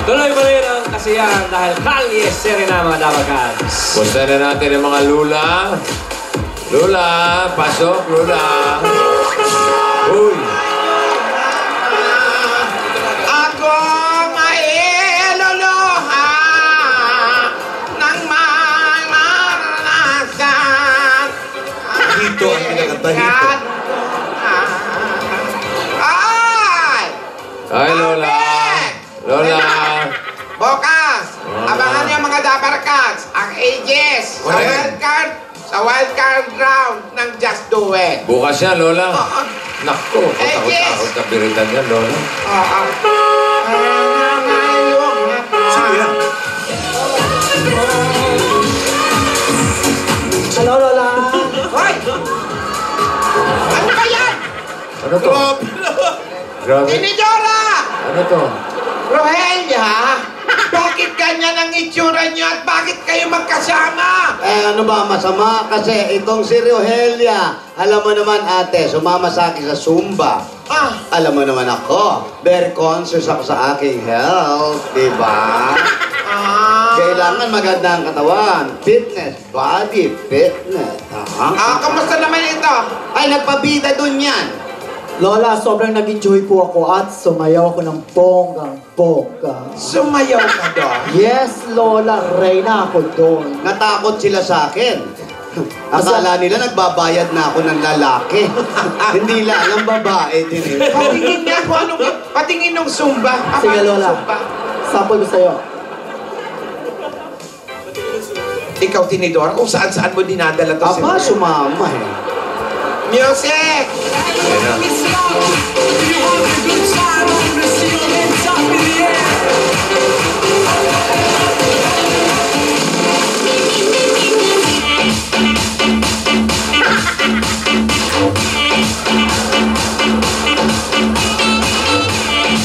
Tuloy pa rin ang kasiyahan dahil Kalye Serena mga Dabagans. Punta na natin ang mga lula. Lula, pasok, lula. Uy. Ako mailuluha ng maranasan. Hito ang pinakanta, hito. Ay, Lola. Lola. Bukas, abangan niyo mga Dabarkads, ang ages sa wildcard round ng Just Do It. Bukas yan, Lola. Naku, takot-takot na biritan yan, Lola. Sino yan? Hello, Lola. Hoy! Ano ba yan? Ano to? Grabe. Tinidora! Ano to? Rohelia, bakit ganyan ang itsura niyo at bakit kayo magkasama? Ano ba masama? Kasi itong si Rohelia, alam mo naman ate, sumama sa akin sa Zumba. Alam mo naman ako, very conscious ako sa aking health, di ba? Kailangan maganda ang katawan. Fitness, body, fitness. Kamusta naman ito? Ay, nagpabida dun yan. Lola, sobrang nag-enjoy po ako at sumayaw ako ng bonggang-bongga. Sumayaw ka doon? Yes, Lola. Reyna ako doon. Natakot sila sa akin. Akala nila nagbabayad na ako ng lalaki. Hindi lang, ang babae din eh. Patingin nga kung anong, patingin ng Zumba. Sige, Lola. Zumba. Sample ko sa'yo. Ikaw, Tinidora, kung saan-saan mo dinadala to Aba, sumama eh. Music!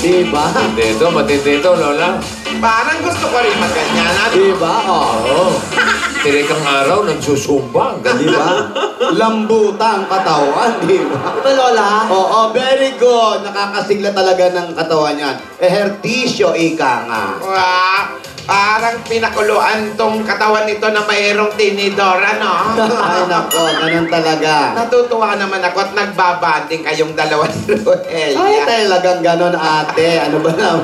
Diba? Matindi ito, Lola. Parang gusto ko rin magganyan. Diba? Oo. Tirikang araw, nagsusumba. Diba? Lambuta ang katawan, diba? Ito, Lola. Oo, very good. Nakakasigla talaga ng katawan yan. Ehertisyo, ika nga. Wow! Parang pinakuluan tong katawan nito na mayroong Tinidora, no? Ay, nako, ganun talaga. Natutuwa naman ako at nagbabanding kayong dalawa ni Rohelia. Ay, talagang ganun, ate. Ano ba naman?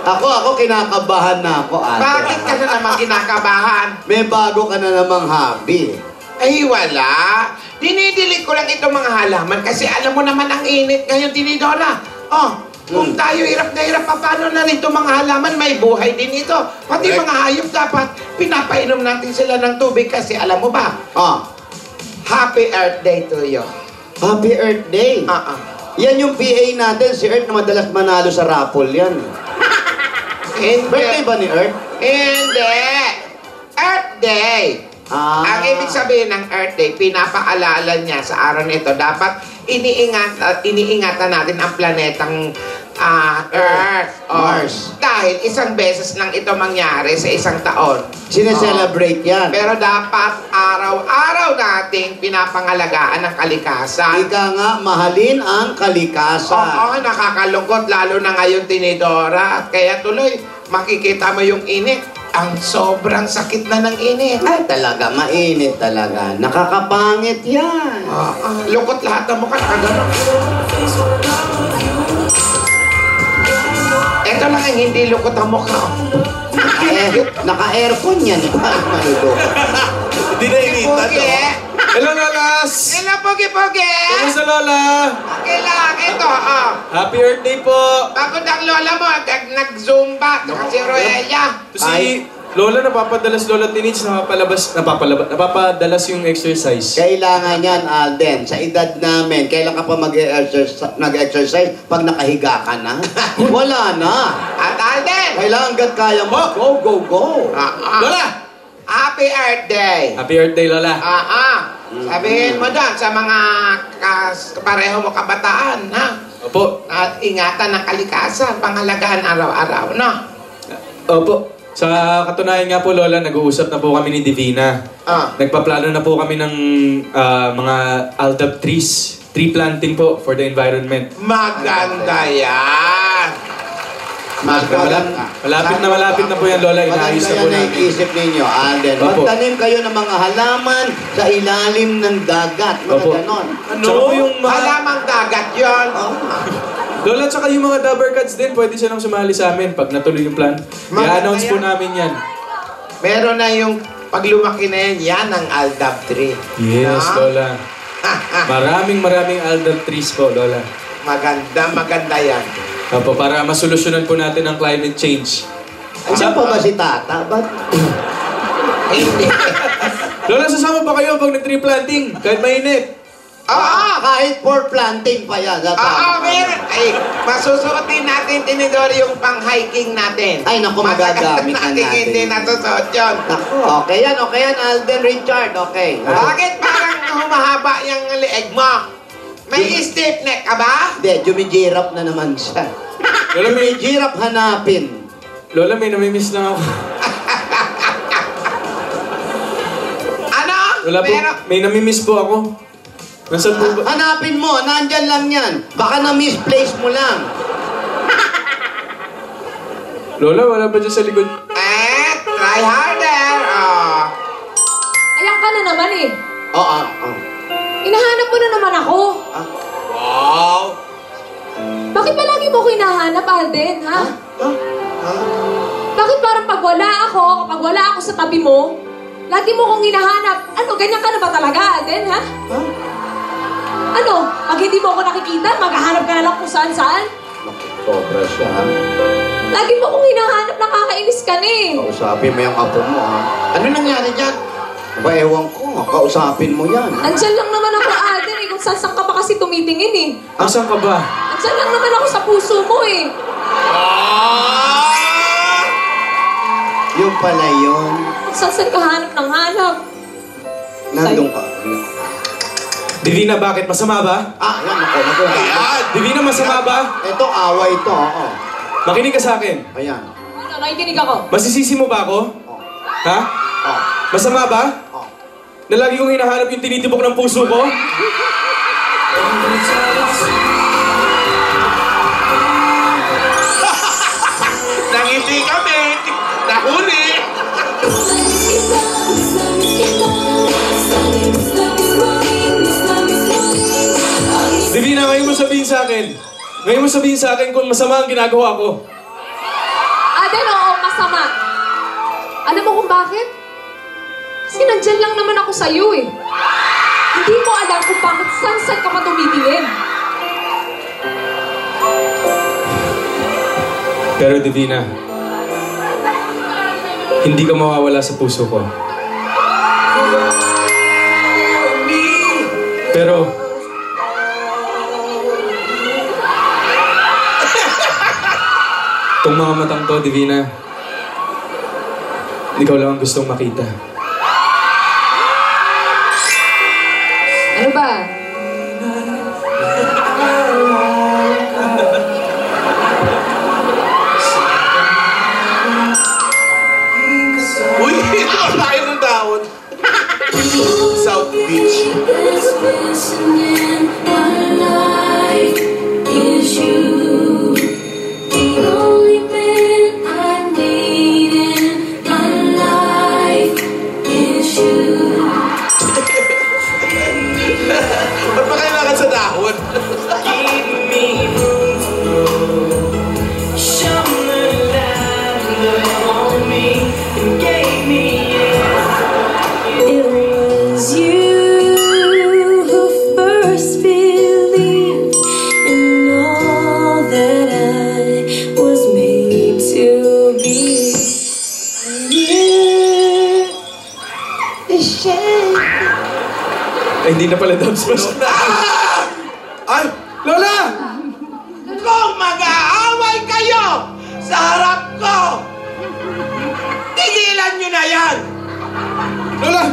Ako, kinakabahan na ako, ate. Bakit ka na naman kinakabahan? May bago ka na namang hobby. Ay, wala. Dinidilig ko lang itong mga halaman kasi alam mo naman ang init ngayon, Tinidora. Kung tayo hirap na hirap, paano na rin itong mga halaman, may buhay din ito. Pati mga hayop dapat, pinapainom natin sila ng tubig kasi alam mo ba? Happy Earth Day to you. Happy Earth Day? Yan yung PA natin, si Earth na madalas manalo sa raffle yan. Birthday ba ni Earth? Hindi. Earth Day. Ang ibig sabihin ng Earth Day, pinapaalala niya sa araw nito, dapat iniingatan natin ang planetang Earth. Mars. Dahil isang beses lang ito mangyari sa isang taon. Sineselebrate yan. Pero dapat araw-araw nating pinapangalagaan ang kalikasan. Ika nga, mahalin ang kalikasan. Oo, nakakalungkot lalo na ngayon, Tinidora. Kaya tuloy, makikita mo yung init. Ang sobrang sakit na ng init. Ay, talaga, mainit talaga. Nakakapangit yan. Lungkot lahat ng mukha, nakagano'n. Ito lang ang hindi lungkot ang mukha. Naka-aircon yan. Hindi na initan, no? Hello, Lolas! Hello, Pogi-Pogi! Kamusta, Lola? Okay lang, ito, Happy Earth Day po! Bakit ang lola mo, nag-zumba, si Roelia. Si Lola, napapadalas Lola Tinich, napapadalas yung exercise. Kailangan yan, Alden. Sa edad namin, kailan ka pa mag-exercise pag nakahiga ka na? Wala na. At Alden! Kailangan hanggat kaya mo. Go, go, go. Lola! Happy Earth Day! Happy Earth Day, Lola. Sabihin mo doon sa mga kapareho mo kabataan, ha? Opo. At ingatan ng kalikasan, pangalagaan araw-araw, no? Opo. Sa katunayan nga po, Lola, nag-uusap na po kami ni Divina. Nagpaplano na po kami ng mga aldab trees. Tree planting po for the environment. Maganda yan! Malapit na po yan, Lola. Inaayos na po Maganda yan namin. ang isip ninyo, Alden. Opo. Magtanim kayo ng mga halaman sa ilalim ng dagat. Mga Opo. ganon. Tsaka po yung mga... Halamang dagat yun. Lola, tsaka yung mga Dabbercats din, pwede siya nang sumali sa amin pag natuloy yung plan. I-announce po namin yan. Meron na yung pag lumaki na yan ang Aldab tree. Yes, Na? Lola. Maraming Aldab trees po, Lola. Maganda yan. Opo, para masolusyonan po natin ang climate change. Andiyan pa ba si Tata? Ba't? Hindi. Lola, sasama pa kayo pag nag-tree planting, kahit mainit. Kahit for planting pa yan. Meron. Ay, masusuotin natin, Tinidor, yung pang-hiking natin. Ay, naku, magagamit na natin. Hindi nasusuot yun. Naku, okay yan, Alden Richard, okay. Bakit parang humahaba yung leeg mo? May stiff neck ka ba? Hindi, jumijirap na naman siya. Lola, Jumijirap hanapin. Lola, may namimiss lang ako. Ano? Lola po, may namimiss po ako. Nasaan po ba? Hanapin mo, nandyan lang yan. Baka na-misplace mo lang. Lola, wala ba dyan sa likod? Try harder. Ayan ka na naman eh. Oo. Hinahanap mo na naman ako. Wow! Bakit ba lagi mo ko hinahanap, Alden, ha? Bakit parang pag wala ako sa tabi mo, lagi mo kong hinahanap? Ano, ganyan ka na ba talaga, Alden, ha? Ano, pag hindi mo ako nakikita, maghahanap ka na lang kung saan-saan? Sobra siya, ha? Lagi mo kong hinahanap, nakakainis ka na eh. Kausapin mo yung apo mo, ha? Ano nangyari dyan? Ba, ewan ko, kausapin mo yan. Nandyan lang naman ako, Alden, eh, kung saan ka pa kasi tumitingin eh. Asan ka ba? Nandyan lang naman ako sa puso mo eh. Yung pala yun. Saan ka hanap ng hanap? Nandun ka. Divina, bakit? Masama ba? Yan ako. Divina, masama ba? Ito, away ito, oo. Makinig ka sa akin. Ayan. Ano, nakikinig ako. Masisisi mo ba ako? Ha? Masama ba? Na lagi kong hinahanap yung tinitibok ng puso ko? Nangiti kami! Nahuli! Divina, ngayon mo sabihin sa akin. Ngayon mo sabihin sa akin kung masama ang ginagawa ko. Alden, oo, masama. Alam mo kung bakit? Kasi nandyan lang naman ako sa'yo eh. Hindi mo alam kung bakit saan ka pa tumitingin. Pero Divina, hindi ka mawawala sa puso ko. Pero, itong mga matang to, Divina, ikaw lang ang gustong makita. Ano ba? Uy! Ito ang tayo ng dahon. South Beach. Ba't pa kailangan sa dahon? It was you who first believed in all that I was made to be. You, the shame. Ay, hindi na pala dubs. Ay! Lola! Kung mag-aaway kayo sa harap ko, tigilan nyo na yan! Lola!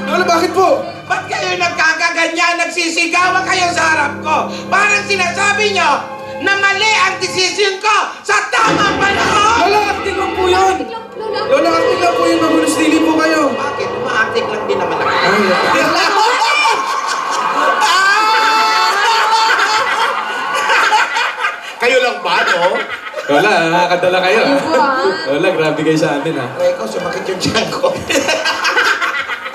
Lola, bakit po? Ba't kayo nagkakaganyan, nagsisigawan kayo sa harap ko? Parang sinasabi nyo na mali ang desisyon ko sa tamang panahon! Lola, acting lang po yun! Lola, Lola, acting lang po yun. Magulos dili po kayo. Bakit? Umaatik lang din naman ako. Kayo lang ba, no? Lola, nakakadala kayo. Ayun po, ah. Lola, grabe kayo sa amin, ha. Ay, ko, sumakit yung tiyan ko.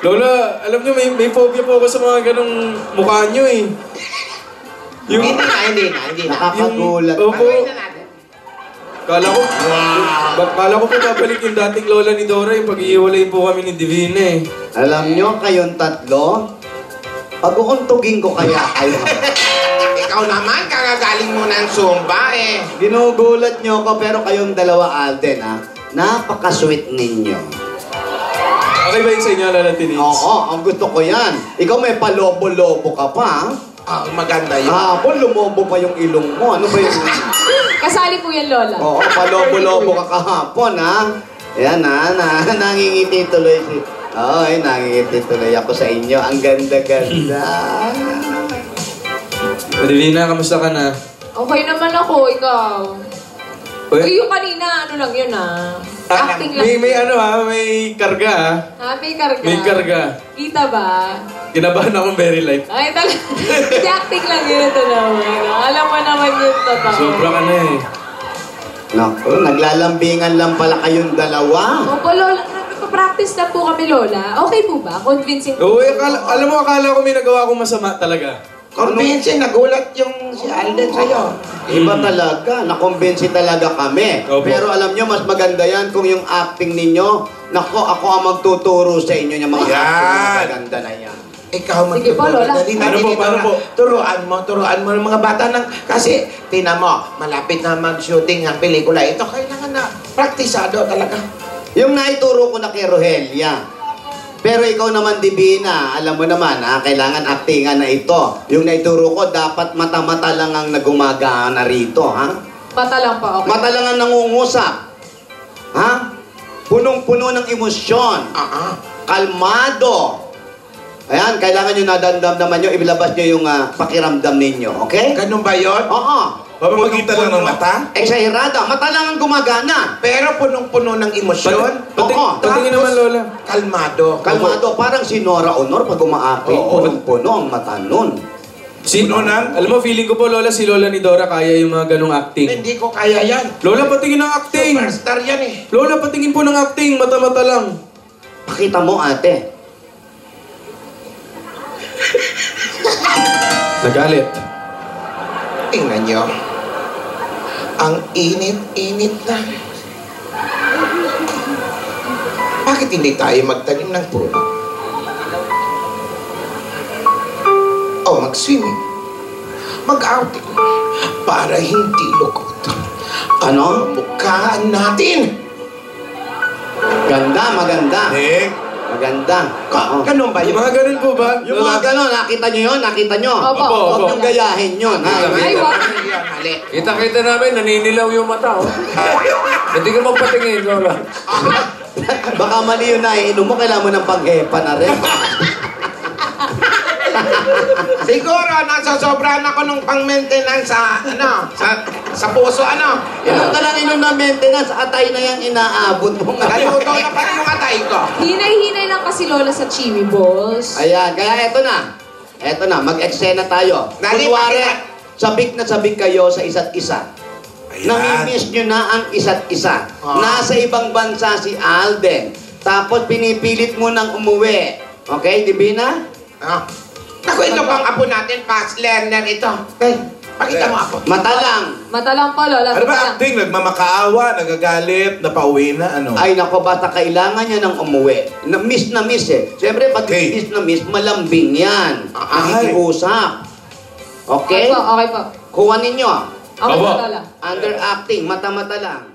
Lola, alam nyo, may phobia po ako sa mga ganong mukha nyo, eh. Hindi na. Nakakagulat. Opo. Pagawin na natin. Kala ko, kala ko po babalik yung dating lola ni Dora, yung pag-iiwalay po kami ni Divina, eh. Alam nyo, kayong tatlo, pag-uuntugin ko kaya kayo. Ikaw naman, kagagaling mo ng Zumba eh. Ginugulat nyo ko, pero kayong dalawa, Alden, ha? Napaka-sweet ninyo. Okay ba yun sa inyo, Lola Tinitz? Oo, ang gusto ko yan. Ikaw may palobo-lobo ka pa, ha? Maganda yun. Hapon, lumobo pa yung ilong mo. Ano ba yun? Kasali po yan, Lola. Oo, palobo-lobo ka kahapon, ha? Ayan, nangingiti tuloy si... Ay, nangingiti tuloy ako sa inyo. Ang ganda-ganda. Divina, kamusta ka na? Okay naman ako, ikaw. Uy. Uy, yung kanina, ano lang yun, ah. Acting lang. May ano ha, may karga ha. May karga. May karga. Kita ba? Kinabahan akong very light. Ay, talaga. Hindi, acting lang yun ito naman. Alam mo naman yun, totoo. Sobra ka na eh. Naku, naglalambingan lang pala kayong dalawa. Opo, Lola. Nagpa-practice na po kami, Lola. Okay po ba? Convincing po. Oo, alam mo, akala ko may nagawa akong masama talaga. Convincing, nagulat yung si Alden sa'yo. Iba talaga, nakumbinsi talaga kami. Opo. Pero alam nyo, mas maganda yan kung yung acting ninyo, nako, ako ang magtuturo sa inyo yung mga acting na maganda na yan. Ikaw Sige po, Lola. Paano po? Turuan mo ng mga bata ng... Kasi, tina mo, malapit na mag-shooting ng pelikula. Ito, kailangan na praktisado talaga. Yung naituro ko na kay Rogelia. Pero ikaw naman, Divina, alam mo naman, ha, kailangan actingan na ito. Yung naituro ko, dapat mata-mata lang ang nagumagana rito, ha? Mata lang pa, okay. Mata lang ang nangungusap. Ha? Punong-puno ng emosyon. Kalmado. Ayan, kailangan nyo nadamdaman nyo, ibilabas nyo yung pakiramdam ninyo, okay? Ganun ba yun? Oo. Pamamagitan lang ng mata? Eksahirada, mata lang ang gumagana. Pero punong-puno ng emosyon. Oo. Patingin naman, Lola. Kalmado. Kalmado, parang si Nora Honor pag umaapit, Oo. punong-puno ang mata nun. Puno ng... Alam mo, feeling ko po, Lola, si Lola ni Dora kaya yung mga ganong acting. Hindi ko kaya yan. Lola, patingin ng acting. Superstar yan eh. Lola, patingin po ng acting. Mata-mata lang. Pakita mo, ate. Nagalit. Tingnan nyo. Ang init-init na. Bakit hindi tayo magtanim ng puno? O mag-swimming. Mag-outing. Para hindi lukot. Ano? Mukha natin. Ganda, maganda. Nick? Maganda. Oo. Ganun ba Yung yun? mga ganun po ba? Yung mga gano'n, nakita nyo yun? Nakita nyo? Opo. Huwag nyo gayahin yun. ha? Ay, wag. Mali. Kita-kita namin, naninilaw yung mata, oh. Hindi ka magpatingin, Lola. Baka mali yun na iinom mo, kailangan mo ng pag-epa na rin. Siguro, nasasobrahan ako nung pang-maintenance sa puso, Inom ka lang inom na maintenance, atay na yung inaabot mo nga. Naluto na pati yung atay ko. Hinay-hinay lang kasi, Lola, sa chiwi balls. Ayan, kaya eto na. Eto na, mag-eksena tayo. Nani, Kunwari, pakita. sabik na sabik kayo sa isa't isa. Ayan. Namimiss nyo na ang isa't isa. Nasa ibang bansa si Alden. Tapos pinipilit mo nang umuwi. Okay, Divina? Ako, ito bang apo natin, fast learner ito. Pakita mo ako. Mata lang. Mata lang po, Lola. Ano ba Mata lang. acting? Nagmamakaawa, nagagalit, napauwi na, ano? Ay nako, basta kailangan niya nang umuwi. Na-miss eh. Siyempre, pag Okay. miss na miss, malambing yan. Nakikiusap. Okay? Okay po. Kuha ninyo. Okay po, Opo. Lola. Underacting, mata-mata lang.